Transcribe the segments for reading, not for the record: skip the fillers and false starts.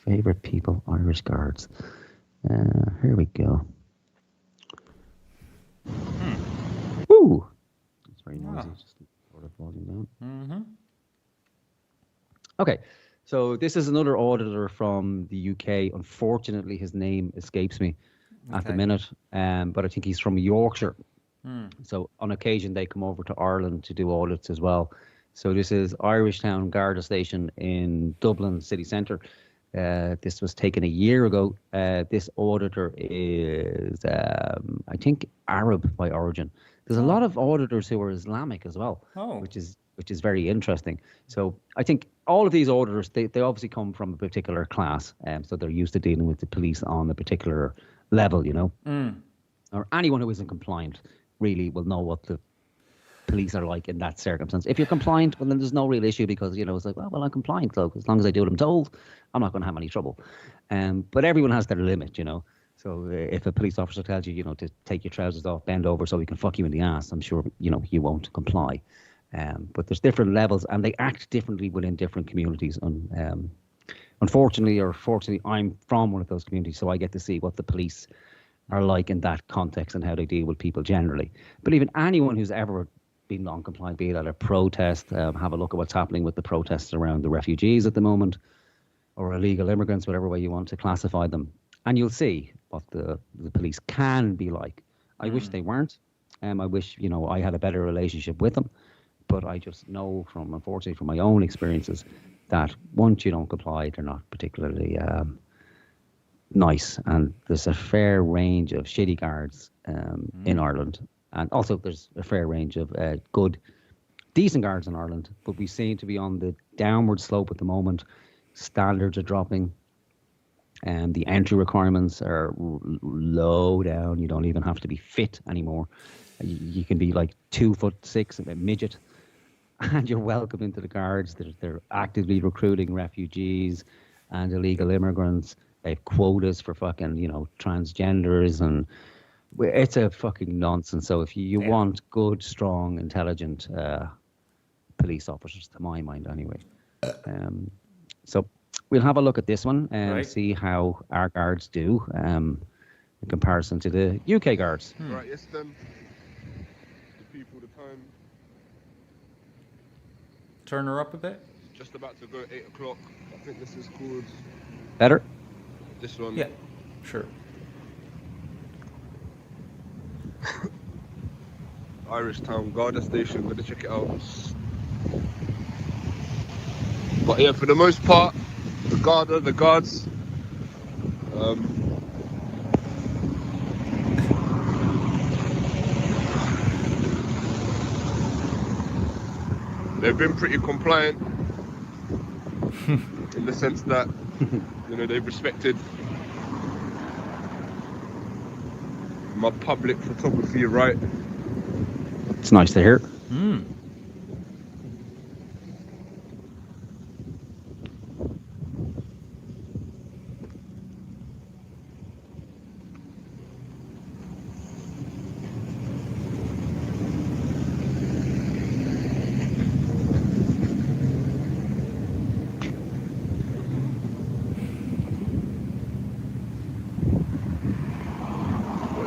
Favorite people, Irish guards. Here we go. Woo! It's very noisy. Just sort of volume down. Okay, so this is another auditor from the UK. Unfortunately, his name escapes me at the minute, but I think he's from Yorkshire. So on occasion, they come over to Ireland to do audits as well. So this is Irishtown Garda Station in Dublin city centre. This was taken a year ago. This auditor is, I think, Arab by origin. There's a lot of auditors who are Islamic as well, which is very interesting. So I think all of these auditors, they obviously come from a particular class, so they're used to dealing with the police on a particular level, you know. Or anyone who isn't compliant really will know what the police are like in that circumstance. If you're compliant, well, then there's no real issue because, you know, it's like, well, I'm compliant, so as long as I do what I'm told, I'm not going to have any trouble. But everyone has their limit, you know. So if a police officer tells you, you know, to take your trousers off, bend over so he can fuck you in the ass, I'm sure, you know, you won't comply. But there's different levels and they act differently within different communities. And unfortunately or fortunately, I'm from one of those communities, so I get to see what the police are like in that context and how they deal with people generally. But even anyone who's ever been non-compliant, be it at a protest, have a look at what's happening with the protests around the refugees at the moment, or illegal immigrants, whatever way you want to classify them, and you'll see what the police can be like. I wish they weren't. I wish, you know, I had a better relationship with them, but I just know from, unfortunately, from my own experiences, that once you don't comply, they're not particularly nice. And there's a fair range of shitty guards in Ireland. And also there's a fair range of good, decent guards in Ireland. But we seem to be on the downward slope at the moment. Standards are dropping. And the entry requirements are low down. You don't even have to be fit anymore. You can be like 2'6", a midget. And you're welcome into the guards. They're actively recruiting refugees and illegal immigrants. They have quotas for fucking, you know, transgenders, and it's a fucking nonsense. So if you want good, strong, intelligent police officers, to my mind anyway. So we'll have a look at this one and see how our guards do in comparison to the UK guards. Right, yes then. The people, the time. Turn her up a bit. Just about to go 8 o'clock. I think this is called... Better? This one. Yeah, sure. Irishtown Garda Station, gotta check it out. But yeah, for the most part, the guards, they've been pretty compliant in the sense that, you know, they've respected my public photography right. It's nice to hear.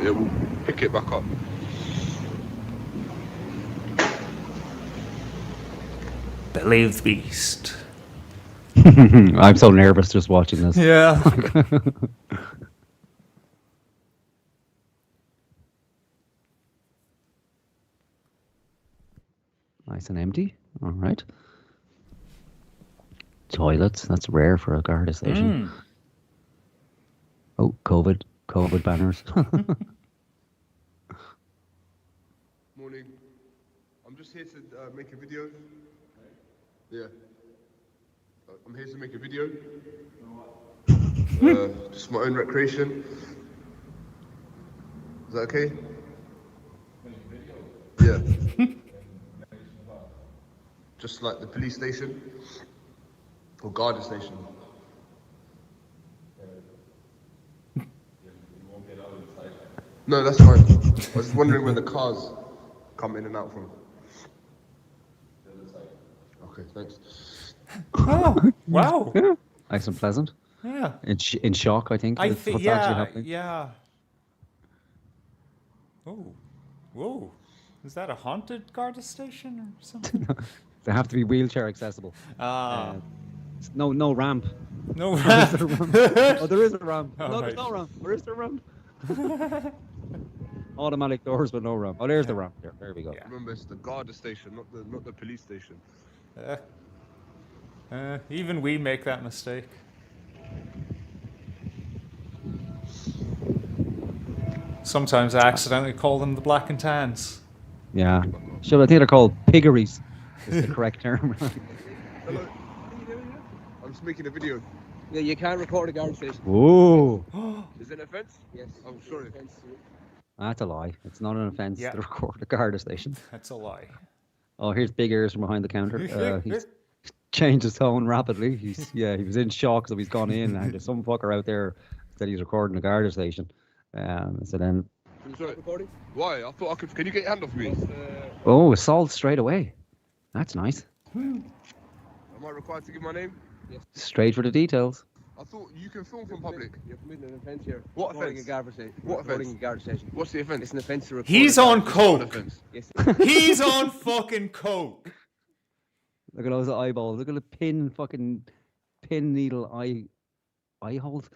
Yeah, we'll pick it back up. Belly of the Beast. I'm so nervous just watching this. Yeah. Nice and empty. All right. Toilets. That's rare for a Garda station. Oh, COVID banners. Morning. I'm just here to make a video. Yeah. I'm here to make a video. Just my own recreation. Is that okay? Yeah. Just like the police station or Garda station. No, that's fine. I was just wondering where the cars come in and out from. Okay, thanks. Oh, wow. Nice and pleasant. Yeah. in shock, I think. I That's think, what's actually yeah, happening. yeah. Oh, whoa. Is that a haunted Garda station or something? They have to be wheelchair accessible. Ah, No ramp. no Or is there a ramp. ramp? Oh, there is a ramp. All No, there's right. no ramp. Or is there a ramp? Automatic doors with no ramp. Oh, there's the ramp. There we go. Yeah. Remember, it's the Garda Station, not the police station. Even we make that mistake. Sometimes I accidentally call them the black and tans. Yeah. Sure, I think they're called piggeries. Is the correct term. Hello. What are you doing here? I'm just making a video. Yeah, you can't record a Garda station. Ooh. Is it an offence? Yes. Oh, sorry. That's a lie. It's not an offence Yeah. to record a Garda station. That's a lie. Oh, here's big ears from behind the counter. He's changed his tone rapidly. He was in shock, so he's gone in, and there's some fucker out there that he's recording a Garda station. So then, Can you stop recording? Why? I thought I could. Can you get your hand off me? oh, assault straight away. That's nice. Am I required to give my name? Yes. Straight for the details. I thought you can film from public. You're committing an offence here. What Recording offence? a Garda station. What Recording offence? a Garda station. What's the offence? It's an offence to record. He's a on Garda What coke. offence? Yes. He's on fucking coke. Look at those eyeballs. Look at the pin needle eye holes,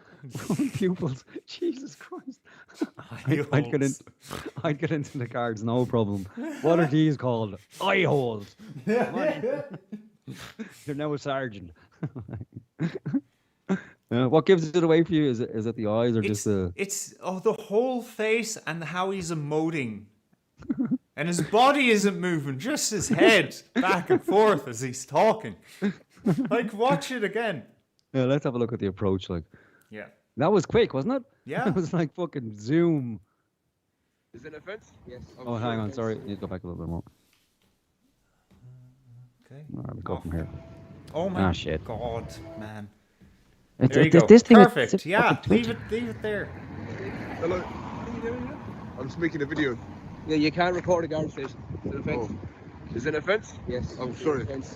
pupils. Jesus Christ! I'd get into the cards, no problem. What are these called? Eye holes. You're now a sergeant. What gives it away for you? Is it the eyes or just the? It's the whole face and how he's emoting. And his body isn't moving, just his head back and forth as he's talking. Like, watch it again. Yeah, let's have a look at the approach. Like, Yeah. that was quick, wasn't it? Yeah. It was like fucking Zoom. Is it an offence? Yes. Oh, hang on, sorry. Need to go back a little bit more. Okay. All right, we go from here. Oh my shit. God, man. It's, There you go. This thing is- Perfect. it's a Yeah. fucking Leave it there. Hello. What are you doing here? I'm just making a video. Yeah, you can't record a Garda station. It's an offence. Oh. Is it an offence? Yes. Oh, It's an sorry. offence.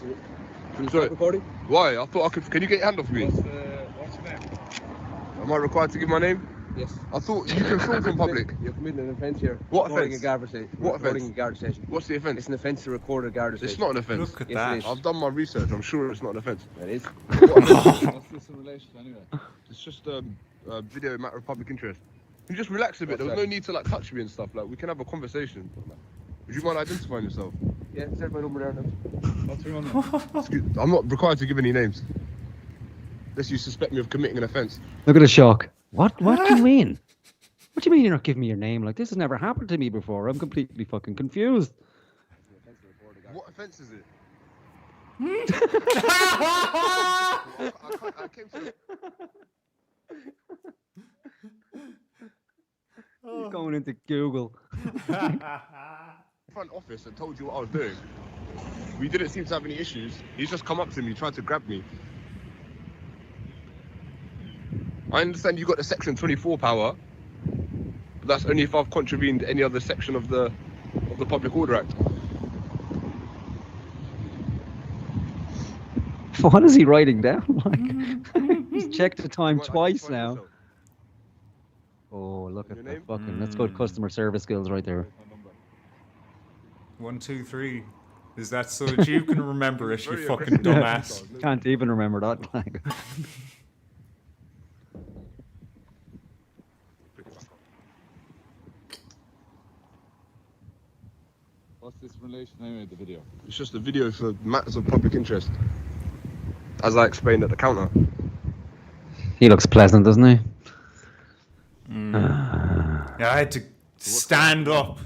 Can you Sorry. stop recording? Why? I thought I could. Can you get your hand off me? What's your name? Am I required to give my name? Yes. I thought you can film from public. You're committing an offence here. What Recording offence? a Garda station. What Recording offence? a Garda station. What's the offence? It's an offence to record a Garda station. It's not an offence. Look at Yes, it that. is. I've done my research. I'm sure it's not an offence. That is. What's this in relation to anyway? It's just a video matter of public interest. You just relax a bit. There was no need to like touch me and stuff. Like we can have a conversation. Would you mind identifying yourself? Yeah, there's my number there now. What's your name? I'm not required to give any names. Unless you suspect me of committing an offence. Look at the shock. What do you mean? What do you mean you're not giving me your name? Like, this has never happened to me before. I'm completely fucking confused. What offence is it? I came to He's going into Google. the front office and told you what I was doing. We didn't seem to have any issues. He's just come up to me, tried to grab me. I understand you got the section 24 power, but that's only if I've contravened any other section of the Public Order Act. What is he writing down? Like, he's checked the time You might twice identify now. yourself. Oh, look at Your that name? fucking. That's good customer service skills right there. 1, 2, 3. Is that so that you can remember it, you Very fucking aggressive. dumbass? Can't even remember that. Like, What's this in relation anyway, the video? It's just a video for matters of public interest, as I explained at the counter. he looks pleasant, doesn't he? Yeah, I had to stand up.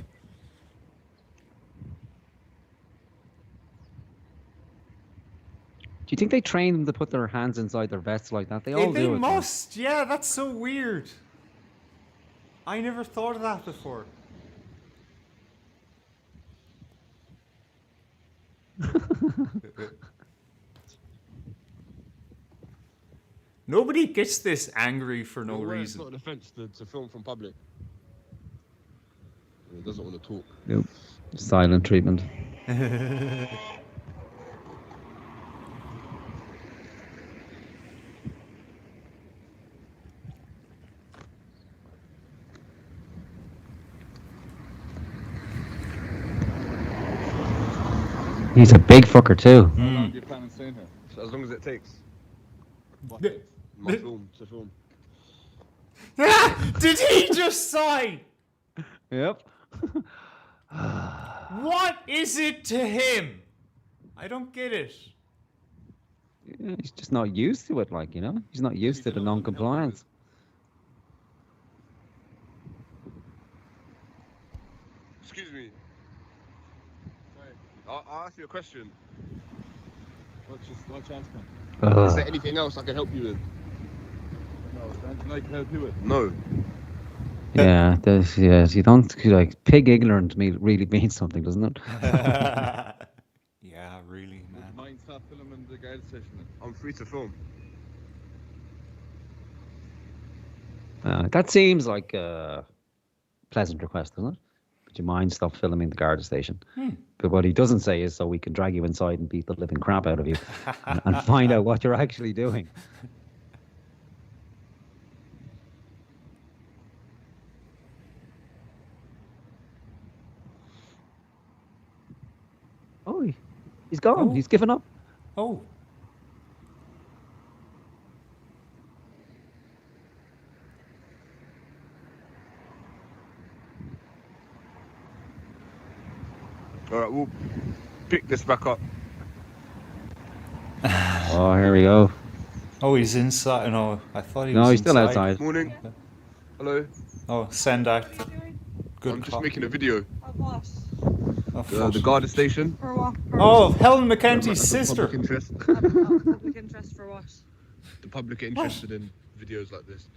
Do you think they train them to put their hands inside their vests like that? They all They do it. though. must. Yeah, that's so weird. I never thought of that before. Nobody gets this angry for no It's reason. not an offence to film from public. He doesn't want to talk. Yep. Silent treatment. He's a big fucker too. How long do you plan on staying here? So as long as it takes. What Yeah. takes? My film to film. Did he just sigh? Yep. What is it to him? I don't get it. Yeah, he's just not used to it, like, you know? He's not used to the non-compliance. Excuse me. I'll ask you a question. What chance, man? Is there anything else I can help you with? No, is there anything I can help you with? No. Yeah, yes, you don't, like, pig ignorant really means something, doesn't it? Yeah, really, Would you man. mind stop filming the Garda Station then? I'm free to film. That seems like a pleasant request, doesn't it? Would you mind stop filming the Garda Station? But what he doesn't say is so we can drag you inside and beat the living crap out of you and find out what you're actually doing. Oh, he's gone. Oh. He's given up. Oh. Alright, we'll pick this back up. Oh, here we go. Oh, he's inside. No, I thought he was No, he's still inside. outside. Morning. Hello. Oh, send out. Good I'm just cop. making a video. Of what? Oh, The fuck. Garda Station. For what? For Oh, Helen That's McKenty's the sister. Public interest. public interest for what? The public are interested in videos like this.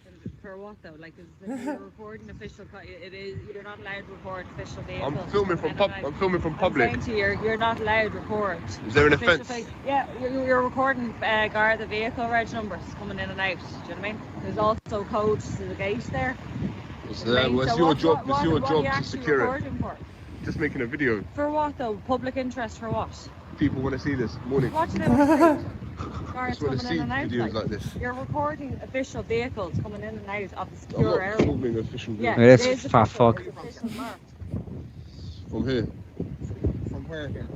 For what though? Like, is you're recording official? It is. You're not allowed to record official vehicles. I'm filming from I'm filming from I'm public. saying to you, you're not allowed to record. Is there an official offence? Yeah, you're recording Garda vehicle reg numbers coming in and out. Do you know what I mean? There's also codes to the gate there. It's, Right, well, it's so your what- job. what- It's your what are you job to actually secure it. recording for? Just making a video. For what though? Public interest for what? People want to see this. Morning. What do they want to see? Cars Just want coming to see in and out. videos like this. You're recording official vehicles coming in and out of the I'm secure not area. filming official Yeah, videos. Hey, this it is fat official, fuck. it's official marked. From here. From where here?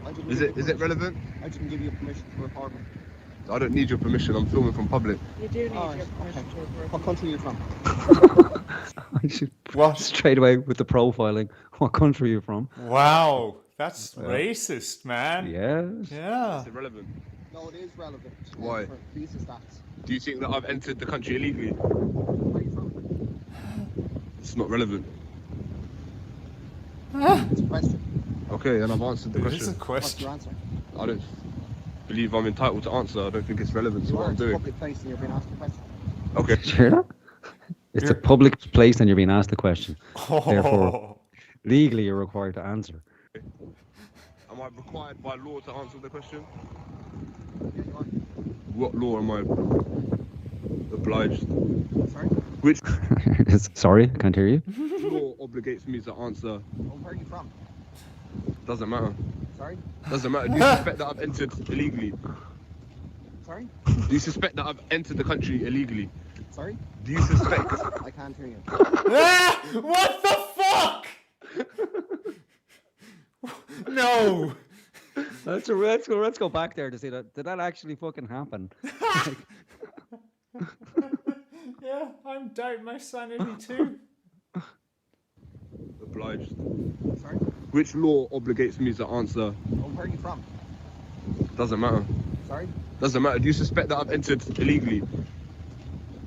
I didn't Is give it you is it relevant? I didn't give you permission to record me. I don't need your permission. I'm filming from public. You do need Alright, your permission okay. to record. What country are you from? I should What? straight away with the profiling. What country are you from? Wow, that's racist, man. Yes. Yeah. Is it relevant? No, it is relevant. Why? For visa stats. Do you think that I've entered the country illegally? Where are you from? It's not relevant. It's a question. Okay, and I've answered the It is a question. What's your question. answer? I don't believe I'm entitled to answer. I don't think it's relevant to You what are I'm in a doing. public place and you're being asked a question. Okay. Did you hear that? It's a public place and you're being asked a question. Therefore, legally you're required to answer. Am I required by law to answer the question? Yeah, you are. What law am I obliged? Sorry? Which Sorry, I can't hear you. law obligates me to answer? Oh, where are you from? Doesn't matter. Sorry? Doesn't matter. Do you suspect that I've entered illegally? Sorry? Do you suspect that I've entered the country illegally? Sorry? Do you suspect? I can't hear you. Ah, what the fuck? No. Let's go back there to see that. Did that actually fucking happen? Yeah, I'm doubting my sanity too. Obliged. Sorry? Which law obligates me to answer? Oh, where are you from? Doesn't matter. Sorry? Doesn't matter. Do you suspect that I've entered illegally?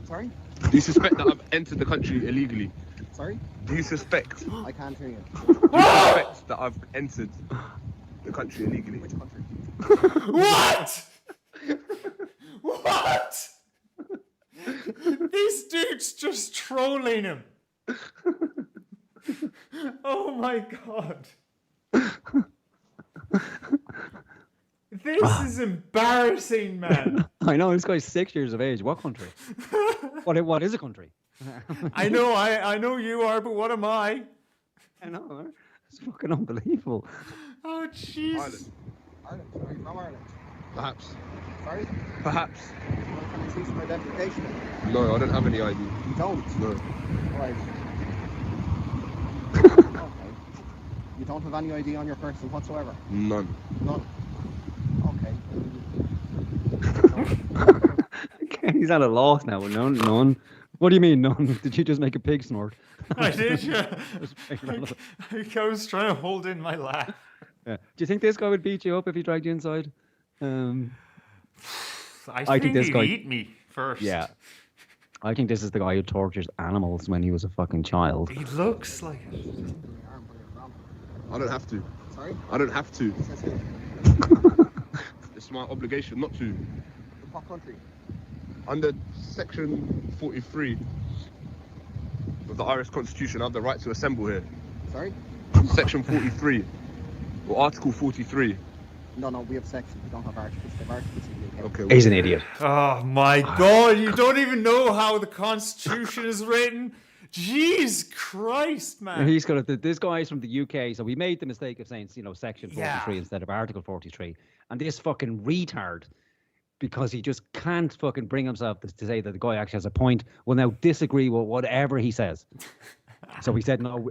Sorry? Do you suspect that I've entered the country illegally? Sorry? Do you suspect? Do I can't hear you. you suspect that I've entered the country illegally? Which country? What? What? This dude's just trolling him. Oh my god. This is embarrassing, man. I know this guy's 6 years of age. What country? What is a country? I know you are, but what am I? I know. Man. It's fucking unbelievable. Oh jeez. Ireland. Ireland. Are you from Ireland? Perhaps. Sorry? Perhaps. Can I see some identification? No, I don't have any ID. You don't? No. Right. Okay. You don't have any ID on your person whatsoever? None. None. Okay. He's at a loss now. None. What do you mean none? Did you just make a pig snort? I did, yeah. Just make it I was trying to hold in my laugh. Yeah. Do you think this guy would beat you up if he dragged you inside? I think this he'd guy- eat me first. Yeah. I think this is the guy who tortures animals when he was a fucking child. He looks like it. I don't have to. Sorry? I don't have to. Says who? It's my obligation not to. In what country? Under section 43 of the Irish Constitution, I have the right to assemble here. Sorry? Section 43, or Article 43. No, we have sections. We don't have articles. We have articles in the UK. Okay. He's an idiot. Oh my god, you don't even know how the Constitution is written? Jeez Christ, man. He's got this guy's from the UK, so we made the mistake of saying, section 43 Yeah. instead of Article 43. And this fucking retard, because he just can't fucking bring himself to say that the guy actually has a point, will now disagree with whatever he says. So he said, no,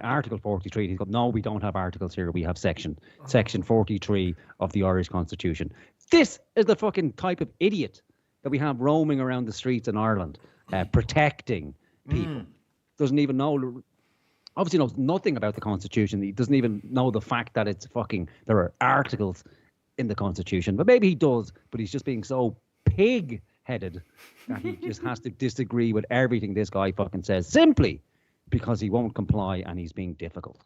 Article 43. He's got, no, we don't have articles here. We have section 43 of the Irish Constitution. This is the fucking type of idiot that we have roaming around the streets in Ireland, protecting people. Doesn't even know, obviously knows nothing about the Constitution. He doesn't even know the fact that there are articles in the Constitution. But maybe he does, but he's just being so pig-headed that he just has to disagree with everything this guy fucking says, simply because he won't comply and he's being difficult.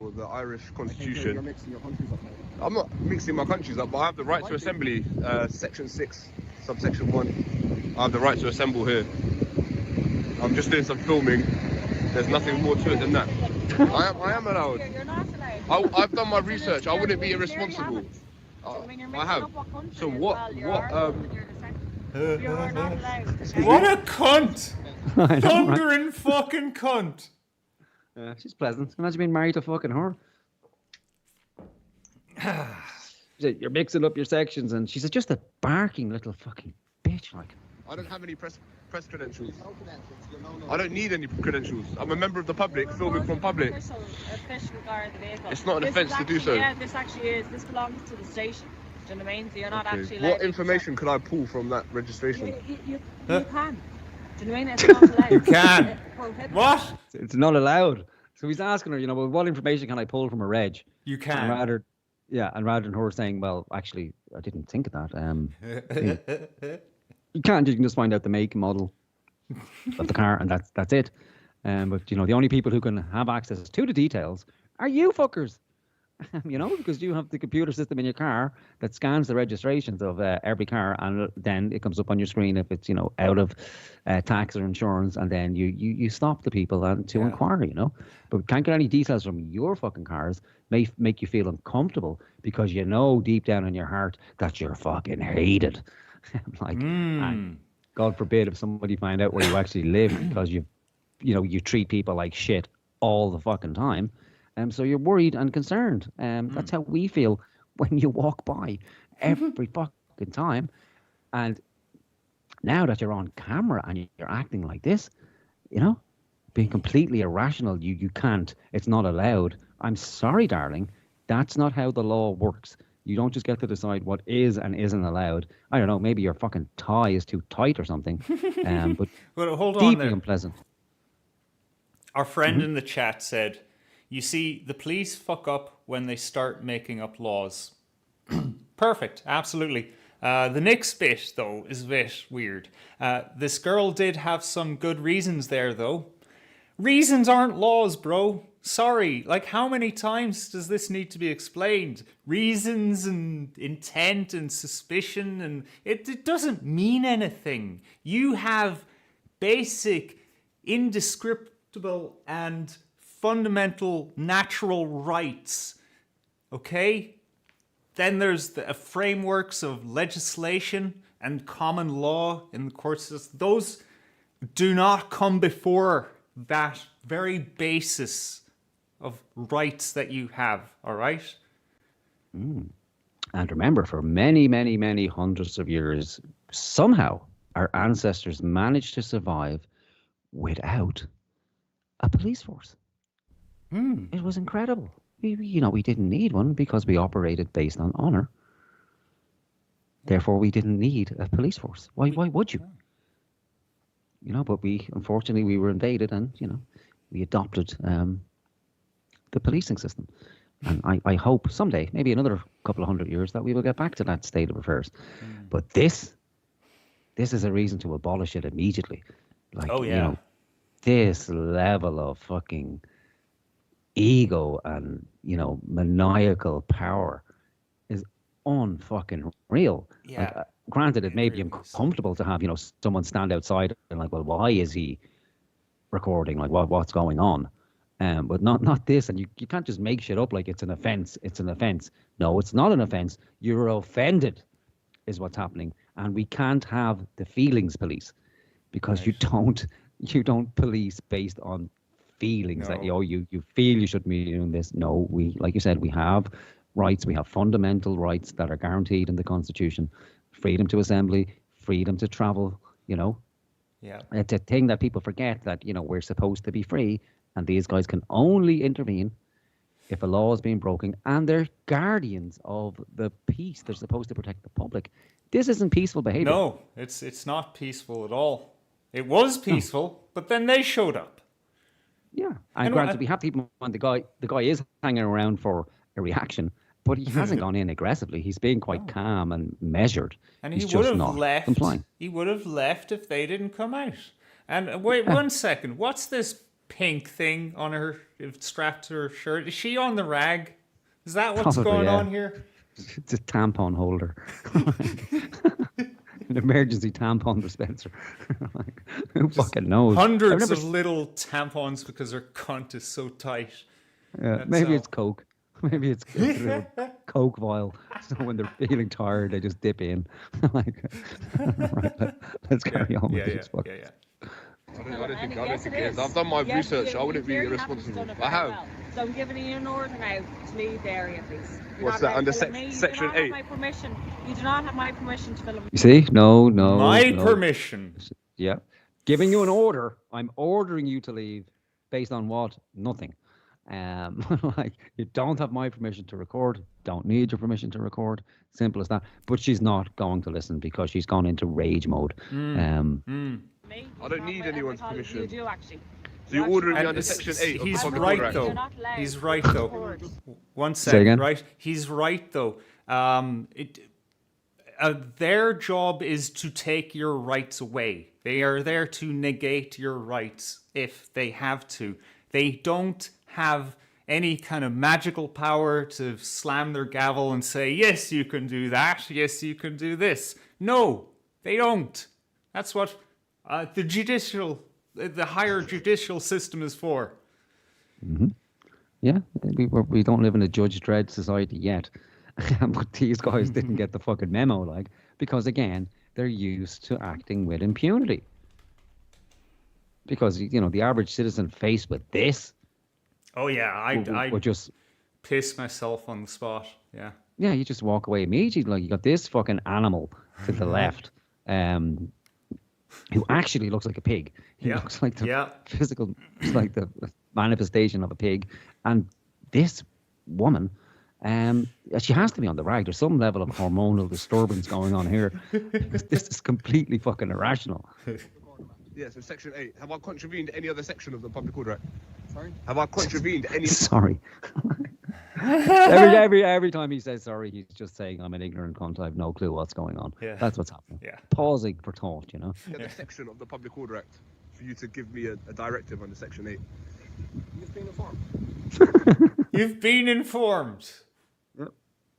Well, the Irish You're Constitution. mixing your countries up now. I'm not mixing my countries up, but I have the right to assembly. Section 6, subsection 1. I have the right to assemble here. I'm just doing some filming. There's nothing more to it than that. I am allowed. You're not allowed. I've done my research. I wouldn't be irresponsible. I have. So what? You're not allowed. What a cunt! I know, right? Thundering fucking cunt! She's pleasant. Imagine being married to fucking her. She said, you're mixing up your sections, and she said, just a barking little fucking bitch, like. I don't have any press credentials. No credentials. You're no. I don't need any credentials. I'm a member of the public, filming from public. Official Garda vehicle. It's not an This offence is to do actually- so. Yeah, this actually is. This belongs to the station. Do you know what I mean? So you're not actually allowed What to- information could I pull from that registration? You can. Do you know what I mean? It's not allowed. You can. It's prohibited. What? It's not allowed. So he's asking her, well, what information can I pull from a reg? You And can. rather than her saying, well, actually, I didn't think of that. You can't. You can just find out the make and model of the car, and that's it. But the only people who can have access to the details are you fuckers. Because you have the computer system in your car that scans the registrations of every car, and then it comes up on your screen if it's out of tax or insurance, and then you stop the people to inquire. But we can't get any details from your fucking cars. May make you feel uncomfortable because deep down in your heart that you're fucking hated. And God forbid if somebody find out where you actually live because you treat people like shit all the fucking time. So you're worried and concerned. That's how we feel when you walk by every fucking time. And now that you're on camera and you're acting like this, being completely irrational, you can't. It's not allowed. I'm sorry, darling. That's not how the law works. You don't just get to decide what is and isn't allowed. I don't know. Maybe your fucking tie is too tight or something. But Well, hold on deeply there. unpleasant. Our friend in the chat said, you see, the police fuck up when they start making up laws. Perfect, absolutely. The next bit, though, is a bit weird. This girl did have some good reasons there, though. Reasons aren't laws, bro. Sorry, how many times does this need to be explained? Reasons and intent and suspicion, and it doesn't mean anything. You have basic, indescriptible, and fundamental natural rights, okay? Then there's the frameworks of legislation and common law in the court system. Those do not come before that very basis of rights that you have, all right? And remember, for many, many, many hundreds of years, somehow our ancestors managed to survive without a police force. It was incredible. We didn't need one because we operated based on honor. Therefore, we didn't need a police force. Why would you? But unfortunately, we were invaded and, we adopted the policing system. And I hope someday, maybe another couple of 100 years, that we will get back to that state of affairs. But this is a reason to abolish it immediately. Like, this level of fucking ego and, maniacal power is unfucking real. Yeah. Like, granted, it may be really is. uncomfortable to have, someone stand outside and like, well, why is he recording? Like, what's going on? But not this. And you can't just make shit up like it's an offense. It's an offense. No, it's not an offense. You're offended is what's happening. And we can't have the feelings police because you don't police based on feelings that you feel you shouldn't be doing this. No, like you said, we have rights. We have fundamental rights that are guaranteed in the Constitution. Freedom to assembly, freedom to travel, Yeah. It's a thing that people forget that, we're supposed to be free and these guys can only intervene if a law is being broken and they're guardians of the peace. They're supposed to protect the public. This isn't peaceful behavior. No, it's not peaceful at all. It was peaceful, but then they showed up. Yeah. And granted, we have people when the guy is hanging around for a reaction, but he hasn't gone in aggressively. He's being quite calm and measured. And He's he just would have not left. complying. He would have left if they didn't come out. And wait 1 second. What's this pink thing on her strapped to her shirt? Is she on the rag? Is that what's Probably, going yeah. on here? It's a tampon holder. An emergency tampon dispenser. Like, who fucking knows? Hundreds of little tampons because her cunt is so tight. Yeah, maybe it's Coke. Maybe it's a little Coke vial. So when they're feeling tired, they just dip in. Like, right, let's carry on with this. Yeah. I don't think it is. I've done my research. I wouldn't be irresponsible. I have. So I'm giving you an order now to leave the area, please. You're What's not that, under allowed to film me. section You do not 8? have my permission. You do not have my permission to film. You see? No. My no. permission. Yeah. Giving you an order. I'm ordering you to leave based on what? Nothing. Like, you don't have my permission to record. Don't need your permission to record. Simple as that. But she's not going to listen because she's gone into rage mode. I don't need anyone's permission. You do actually. So you're ordering me And under section 8 of the he's Public right Order Act. though. You're not allowed He's to right though. record. 1 Say second, again? right? He's right though. Their job is to take your rights away. They are there to negate your rights if they have to. They don't have any kind of magical power to slam their gavel and say, yes, you can do that. Yes, you can do this. No, they don't. That's what the higher judicial system is for. Yeah. We don't live in a judge-dread society yet. But these guys didn't get the fucking memo, like, because again, they're used to acting with impunity. Because, the average citizen faced with this Oh yeah, I would just piss myself on the spot. Yeah. Yeah, you just walk away immediately. Like, you got this fucking animal to the left, who actually looks like a pig. He looks like the physical, like the manifestation of a pig. And this woman, she has to be on the rag. There's some level of hormonal disturbance going on here. This is completely fucking irrational. Yeah, so section 8. Have I contravened any other section of the Public Order Act? Sorry? Have I contravened any... Sorry. every time he says sorry, he's just saying, I'm an ignorant cunt. I have no clue what's going on. Yeah. That's what's happening. Yeah. Pausing for thought, The section of the Public Order Act for you to give me a directive under section 8. You've been informed. You've been informed.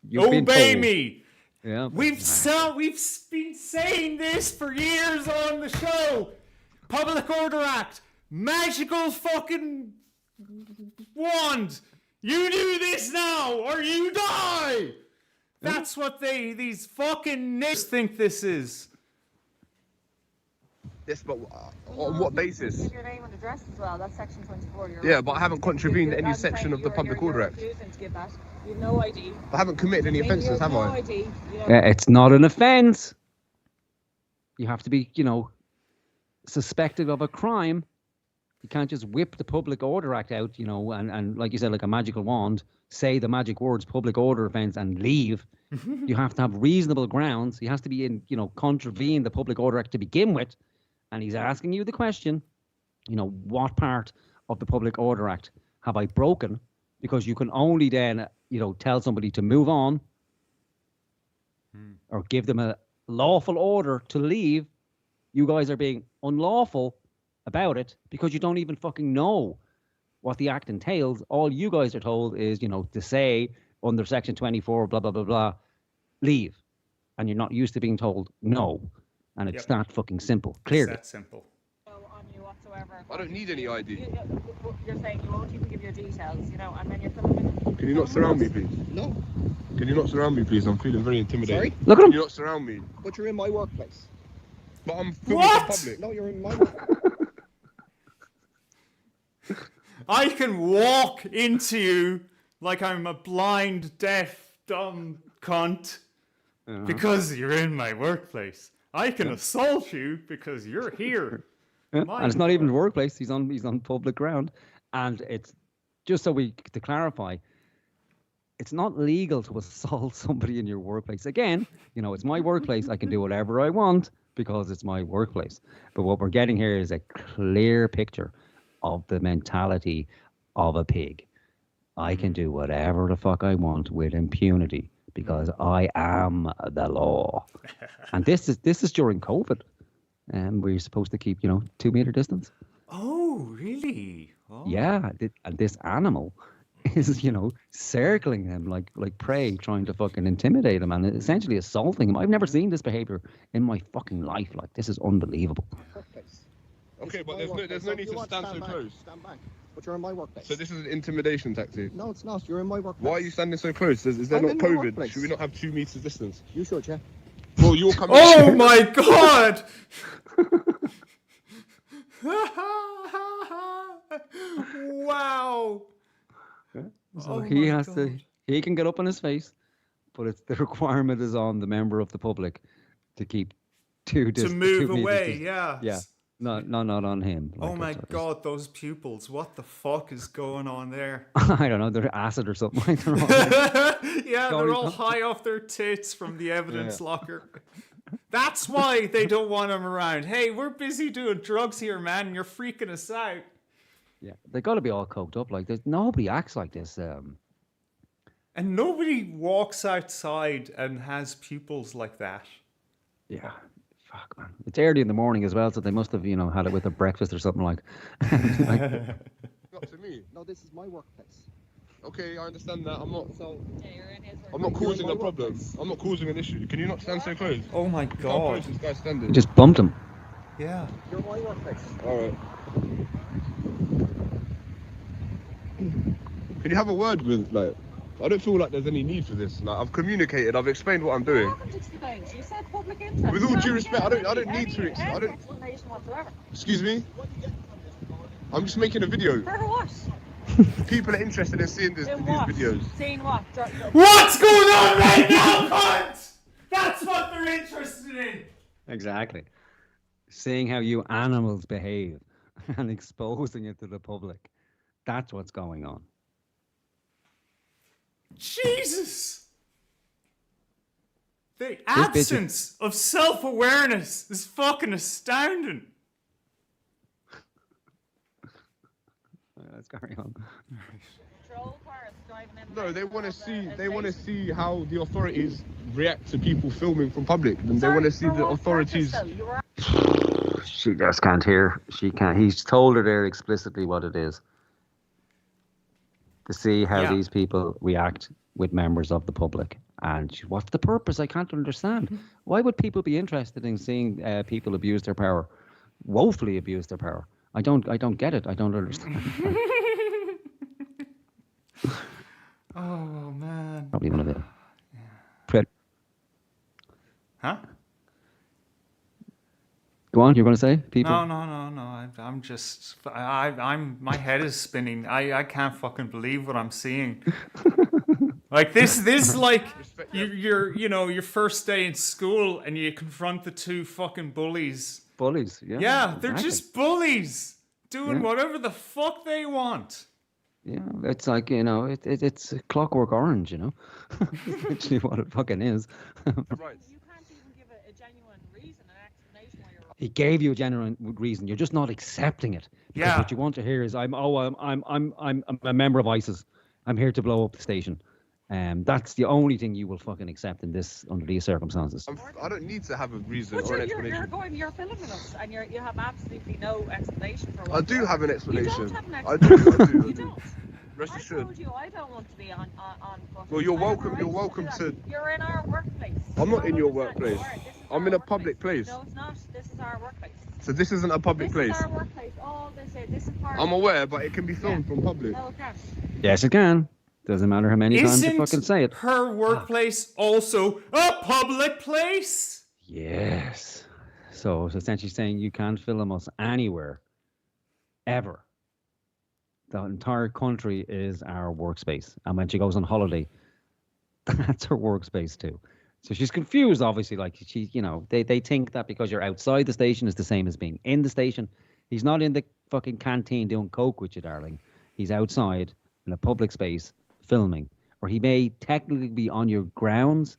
You've been Obey told. me. Yeah. We've been saying this for years on the show. Public Order Act, magical fucking wand. You do this now, or you die. That's what these fucking niggas think this is. Yes, but on what basis? Give your name and address as well. That's section 24. Yeah, but I haven't contravened any section of the Public Order Act. You're refusing to give that. You have no ID. I haven't committed any offences, have no I? ID. You don't- It's not an offence. You have to be, suspected of a crime. You can't just whip the Public Order Act out, you know, and like you said, like a magical wand, say the magic words, public order offence, and leave. You have to have reasonable grounds. He has to be in, you know, contravene the Public Order Act to begin with. And he's asking you the question, you know, what part of the Public Order Act have I broken? Because you can only then, you know, tell somebody to move on or give them a lawful order to leave. You guys are being unlawful about it because you don't even fucking know what the act entails. All you guys are told is, you know, to say under Section 24, blah, blah, blah, blah, leave. And you're not used to being told no. And it's that fucking simple, clearly. It's that simple. On you whatsoever. I don't need any ID. You're saying you won't even give your details, you know, and then you're filming. Can you not surround me, please? No. Can you not surround me, please? I'm feeling very intimidated. Sorry? Look at Can him. you not surround me? But you're in my workplace. But I'm filming What? in public. No, you're in my workplace. I can walk into you like I'm a blind, deaf, dumb cunt because you're in my workplace. I can assault you because you're here. Yeah, My and it's not even the workplace. He's on public ground, and it's just to clarify, it's not legal to assault somebody in your workplace. Again, you know, it's my workplace. I can do whatever I want because it's my workplace. But what we're getting here is a clear picture of the mentality of a pig. I can do whatever the fuck I want with impunity because I am the law. And this is during COVID. And we're supposed to keep, 2 meter distance. Oh, really? Oh. Yeah, and this animal is, circling him like prey, trying to fucking intimidate him and essentially assaulting him. I've never seen this behavior in my fucking life. Like, this is unbelievable. Workplace. Okay, This but is my there's workplace. no So need if you to want stand so back, close. Stand back. But you're in my workplace. So this is an intimidation tactic. No, it's not. You're in my workplace. Why are you standing so close? Is there I'm not in my COVID? workplace. Should we not have 2 meters distance? You should, yeah. Well, you're coming. Oh my god! Wow! So Oh he my has to. God. He can get up on his face, but it's the requirement is on the member of the public to keep To move 2 meters away, distance. yeah. Yeah, not on him. Oh Like, my it's- god, those pupils. What the fuck is going on there? I don't know. They're acid or something. Like they're all- Yeah, Going they're all on. high off their tits from the evidence locker. That's why they don't want him around. Hey, we're busy doing drugs here, man. And you're freaking us out. yeah, they got to be all coked up. Like, nobody acts like this. And nobody walks outside and has pupils like that. Yeah, fuck, man. It's early in the morning as well, so they must have, had it with a breakfast or something like. Not to me. No, this is my workplace. Okay, I understand that. I'm not Yeah, you're in his I'm not workplace. causing a problem. I'm not causing an issue. Can you not stand so close? Oh my How god. close is this guy standing? Just bumped him. Yeah. You're in my workplace. All right. Can you have a word with I don't feel like there's any need for this. Like, I've communicated. I've explained what I'm You doing. haven't explained. You said public interest. With all You due haven't respect, I given don't any- need to any I don't. explanation whatsoever. Excuse me. I'm just making a video. For what? People are interested in seeing In these what? videos. Seeing what? What's going on right now, cunt? That's what they're interested in. Exactly. Seeing how you animals behave and exposing it to the public. That's what's going on. Jesus! The bitch is- absence of self-awareness is fucking astounding. Let's carry on. Patrol cars driving in. No, they want to see. They want to see how the authorities react to people filming from public, and they want to see the authorities. She just can't hear. She can't. He's told her there explicitly what it is. To see how Yeah. these people react with members of the public. And what's the purpose? I can't understand. Why would people be interested in seeing people abuse their power, woefully abuse their power? I don't get it. I don't understand. Oh, man. Probably one of the. Pred- Huh? Go on. You're going to say people. No. I'm just, I'm, my head is spinning. I can't fucking believe what I'm seeing. Like this, like your first day in school and you confront the two fucking bullies. Bullies. Yeah. Yeah, they're exactly. just bullies. doing whatever the fuck they want. Yeah, it's like, it's a Clockwork Orange, That's literally what it fucking is. Right. You can't even give a genuine reason, an explanation why you're. He gave you a genuine reason. You're just not accepting it. Because Yeah. what you want to hear is, I'm a member of ISIS. I'm here to blow up the station. That's the only thing you will fucking accept under these circumstances. I don't need to have a reason But or an you're explanation. you're filming us, and you have absolutely no explanation for what. I do you're- have an You explanation. don't have an I do. explanation. I You do. don't. Rest I assured. told you I don't want to be on buses. Well, you're I have welcome- a you're right welcome do that. to- You're in our workplace. I'm not in your You are. workplace. This is I'm our in a workplace. public place. No, it's not. This is our workplace. So this isn't a public This place. is our workplace. All this is part. I'm aware, but it can be filmed from public. No, it can't. Yes, it can. Doesn't matter how many times you fucking say it. her workplace also a public place? Yes. So it's essentially saying you can't film us anywhere, ever. The entire country is our workspace. And when she goes on holiday, that's her workspace too. So she's confused, obviously. Like they think that because you're outside the station is the same as being in the station. He's not in the fucking canteen doing coke with you, darling. He's outside in a public space filming. Or he may technically be on your grounds,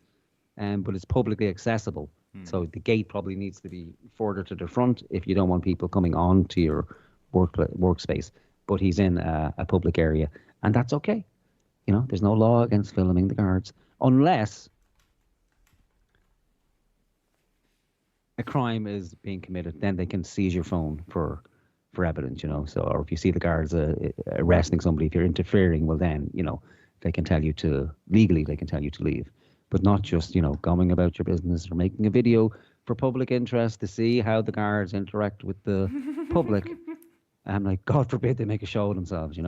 but it's publicly accessible. So the gate probably needs to be further to the front if you don't want people coming on to your workspace. But he's in a public area, and that's okay. There's no law against filming the guards unless a crime is being committed. Then they can seize your phone for evidence. So, or if you see the guards arresting somebody, if you're interfering, well then they can tell you to legally they can tell you to leave, but not just going about your business or making a video for public interest to see how the guards interact with the public. I'm like, God forbid they make a show of themselves,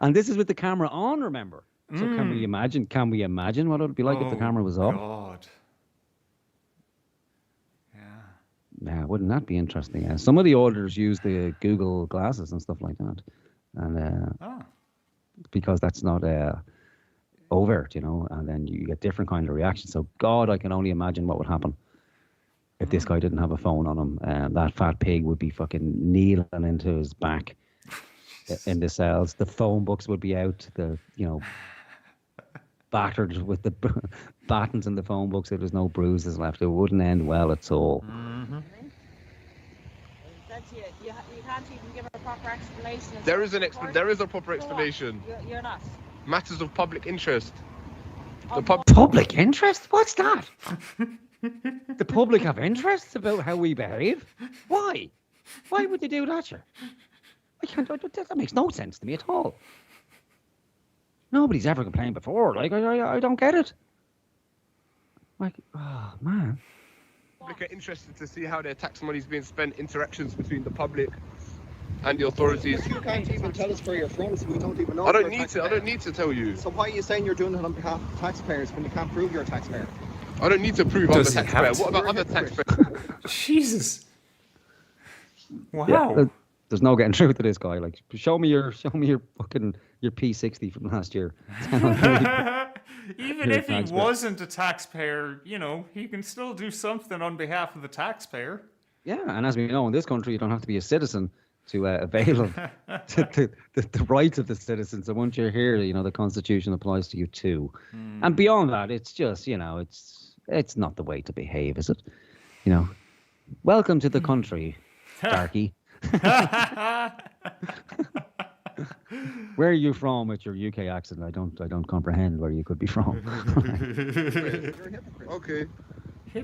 And this is with the camera on, remember? So can we imagine? Can we imagine what it would be like if the camera was off? God. Yeah, wouldn't that be interesting? Some of the auditors use the Google glasses and stuff like that, and because that's not overt, and then you get different kind of reactions. So God, I can only imagine what would happen if this guy didn't have a phone on him. That fat pig would be fucking kneeling into his back in the cells. The phone books would be out. Battered with the battens in the phone books. If there's no bruises left, it wouldn't end well at all. You can't even give a proper explanation. There is there is a proper explanation. You're not. Matters of public interest. Public interest? What's that? The public have interests about how we behave? Why? Why would they do that, sir? That makes no sense to me at all. Nobody's ever complained before. Like, I don't get it. Like, oh, man. Public are interested to see how their tax money is being spent, interactions between the public and the authorities. You can't even tell us where you're from, so we don't even know. I don't need to tell you. So why are you saying you're doing it on behalf of taxpayers when you can't prove you're a taxpayer? I don't need to prove I'm a Does he have taxpayer. to? What about other taxpayers? Jesus. Wow. Yeah, there's no getting through to this guy. Like, show me your fucking your P60 from last year. Even You're a if he taxpayer. wasn't a taxpayer, he can still do something on behalf of the taxpayer. Yeah, and as we know, in this country, you don't have to be a citizen to avail of the rights of the citizens. So once you're here, the Constitution applies to you too. And beyond that, it's just, it's not the way to behave, is it? Welcome to the country, darky. Where are you from with your UK accent? I don't comprehend where you could be from. Okay,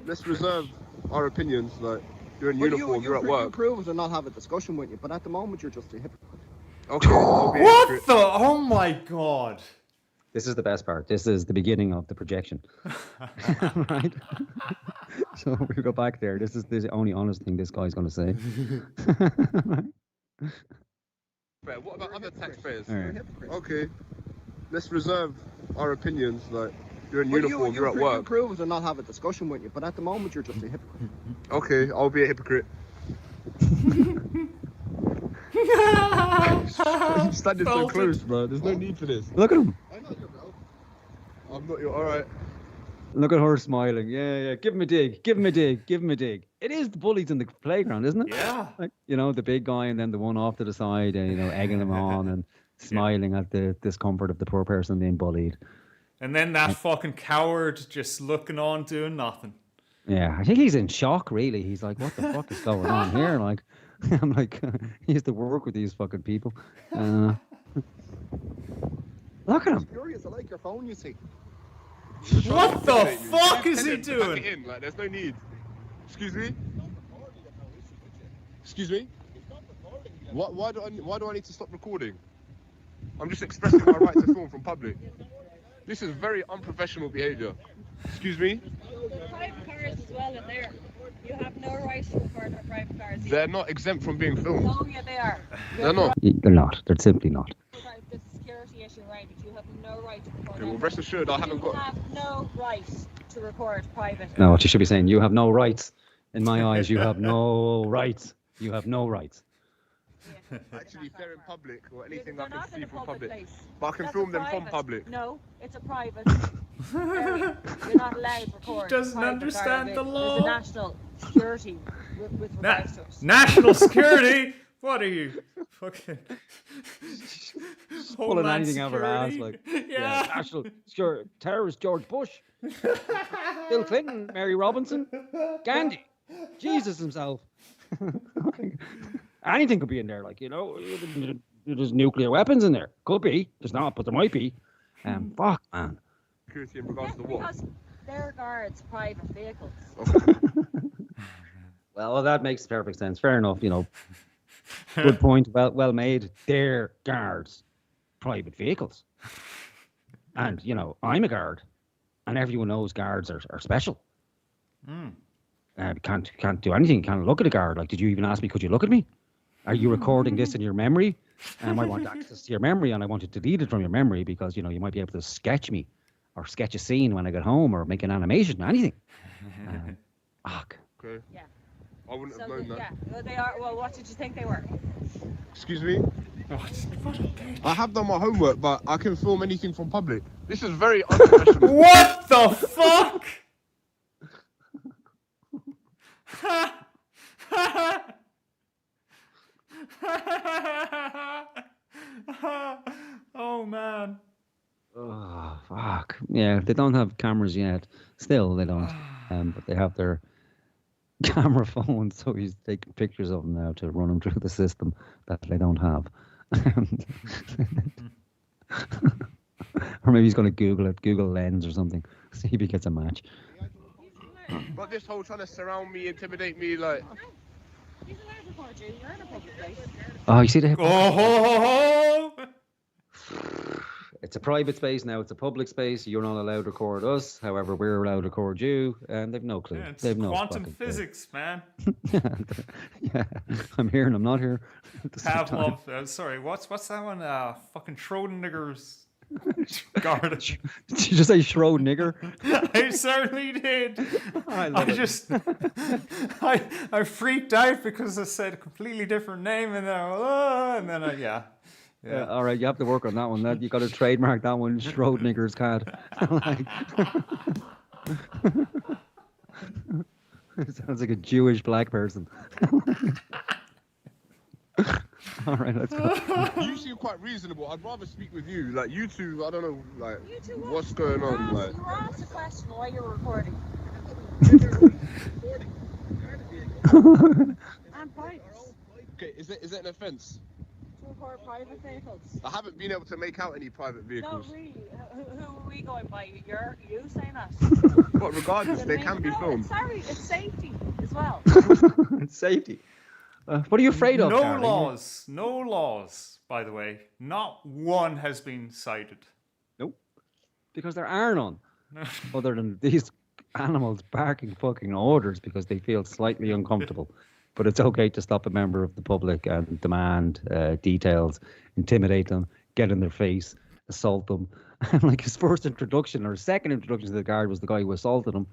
let's reserve our opinions. Like, you're in Well, uniform, you're at you work. prove it and not have a discussion with you, but at the moment you're just a hypocrite. Okay, I'll be a What hypocrite. the? Oh my God. This is the best part. This is the beginning of the projection. Right? So we go back there. This is the only honest thing this guy's going to say. What about other taxpayers? All right. Okay, let's reserve our opinions. Like, you're in Well, uniform, you're at you work. prove it and not have a discussion with you, but at the moment you're just a hypocrite. Okay, I'll be a hypocrite. You're standing so close, bro. There's no need for this. Look at him. I'm not your bro. I'm not your. All right. Look at her smiling. Yeah. Give him a dig. Give him a dig. Give him a dig. It is the bullies in the playground, isn't it? Yeah. Like, the big guy and then the one off to the side, and egging him on and smiling at the discomfort of the poor person being bullied. And then that fucking coward just looking on, doing nothing. Yeah, I think he's in shock. Really, he's like, "What the fuck is going on here?" Like, I'm like, he has to work with these fucking people. Look at him. Curious, I like your phone, you see. What the fuck is he Tell him to pack doing? it in, like, there's no need. Excuse me? Excuse me? Why do I need to stop recording? I'm just expressing my right to film from public. This is very unprofessional behaviour. Excuse me? Private cars as well in there. You have no right to record our private cars. They're not exempt from being filmed. Oh, yeah, they are. They're not. They're not. They're simply not. There's a security issue around it. You have no right to record. Okay, well, rest assured, I haven't You got. have no right to record private. No, what you should be saying, you have no rights. In my eyes, you have no rights. You have no rights. Actually, if they're in public or anything They're I not can in see a from public public. place. But I can That's film a them from private. public. No, it's a private area. You're not allowed to record. doesn't private understand Garda the There's law. a national security with regards to it. National security? What are you? Fucking. Pulling Homeland anything out of her ass, Security? like Yeah. national terrorist George Bush, Bill Clinton, Mary Robinson, Gandhi, Jesus himself. Anything could be in there, like there's nuclear weapons in there. Could be. There's not, but there might be. Fuck, man. Security in regards to what? Because they're guards' private vehicles. Well, that makes perfect sense. Fair enough. Good point. Well made. They're guards, private vehicles, and I'm a guard, and everyone knows guards are special. Can't do anything. Can't look at a guard. Like, did you even ask me? Could you look at me? Are you recording this in your memory? I want access to your memory, and I want you to delete it from your memory because you might be able to sketch me, or sketch a scene when I get home, or make an animation, anything. Fuck. Okay. Yeah. I wouldn't have So known that. yeah, well, they are. Well, what did you think they were? Excuse me? What a bitch. I have done my homework, but I can film anything from public. This is very unprofessional. What the fuck? Oh man. Oh, fuck. Yeah, they don't have cameras yet. Still, they don't. But they have their camera phones, so he's taking pictures of them now to run them through the system that they don't have. Or maybe he's going to Google it, Google Lens or something, see if he gets a match. But this whole trying to surround me, intimidate me, like... He's allowed to record you. You're in a public place. Oh, you see the Oh ho ho ho! It's a private space now. It's a public space. You're not allowed to record us. However, we're allowed to record you, and they've no clue. Yeah, it's they've no quantum fucking clue. physics, man. Yeah, I'm here and I'm not here. At the same time. Pavlov. Sorry, what's that one? Fucking Schrodinger's garden. Did you just say Schroed nigger? I certainly did. I love it. just, I freaked out because I said a completely different name, and then yeah. Yeah, all right, you have to work on that one. That you got to trademark that one, Schroed nigger's cat. It sounds like a Jewish black person. All right, let's go. You seem quite reasonable. I'd rather speak with you. Like, you two, I don't know, like, You two what? what's going You were on, asked- like... You were asked a question while you were recording. And private. Okay, is it an offence? To record private vehicles. I haven't been able to make out any private No, vehicles. really. Who are we going by? You saying that? But regardless, they can be No, filmed. Sorry, it's safety as well. It's safety. What are you afraid of? No Darren? laws, by the way. Not one has been cited. Nope. Because there are none. Other than these animals barking fucking orders because they feel slightly uncomfortable. But it's okay to stop a member of the public and demand details, intimidate them, get in their face, assault them. And like his first introduction or his second introduction to the guard was the guy who assaulted him,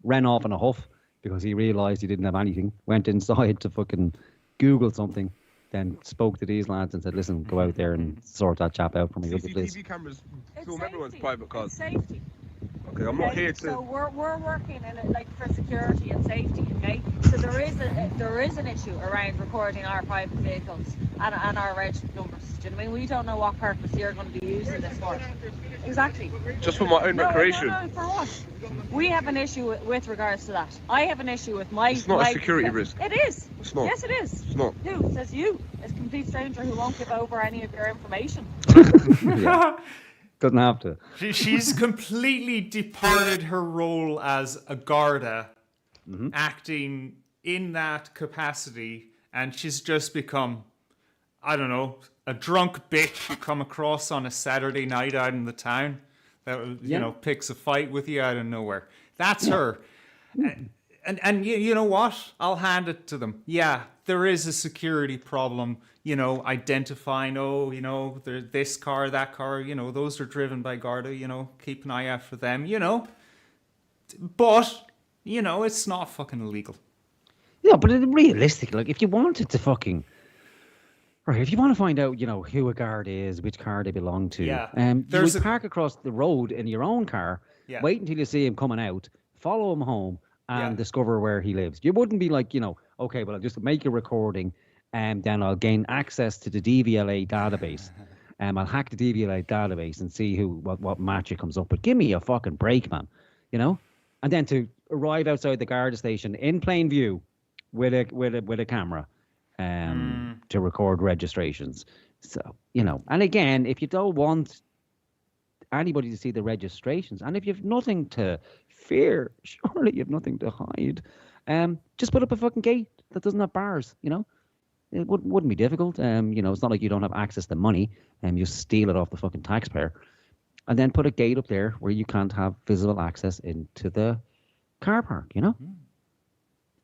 ran off in a huff because he realised he didn't have anything, went inside to fucking Google something, then spoke to these lads and said, listen, go out there and sort that chap out for me. Please. CCTV cameras film everyone's private cars. It's safety. Okay, I'm not here to. So we're working in it like for security and safety. Okay. So there is an issue around recording our private vehicles and our reg numbers. Do you know what I mean? We don't know what purpose you're going to be using this for. Exactly. Just for my own recreation. No, for what? We have an issue with regards to that. I have an issue with my. It's not a security risk. It is. It's not. Yes, it is. It's not. Who says you? A complete stranger who won't give over any of your information. Yeah. Doesn't have to. She's completely departed her role as a Garda, acting in that capacity, and she's just become, I don't know, a drunk bitch you come across on a Saturday night out in the town that you know picks a fight with you out of nowhere. That's her. And you know what? I'll hand it to them. Yeah, there is a security problem, you know, identifying, there's this car, that car, you know, those are driven by Garda, you know, keep an eye out for them, you know. But, you know, it's not fucking illegal. Yeah, but realistically, like, if you wanted to fucking... Right, if you want to find out, you know, who a guard is, which car they belong to, you would park across the road in your own car, wait until you see him coming out, follow him home, and discover where he lives. You wouldn't be like, you know, okay, well, I'll just make a recording, and then I'll gain access to the DVLA database. I'll hack the DVLA database and see what match it comes up with. Give me a fucking break, man. You know? And then to arrive outside the Garda station in plain view with a camera to record registrations. So, you know, and again, if you don't want anybody to see the registrations, and if you've nothing to fear, surely you've nothing to hide, just put up a fucking gate that doesn't have bars, you know? It wouldn't be difficult. You know, it's not like you don't have access to money and you steal it off the fucking taxpayer. And then put a gate up there where you can't have visible access into the car park, you know?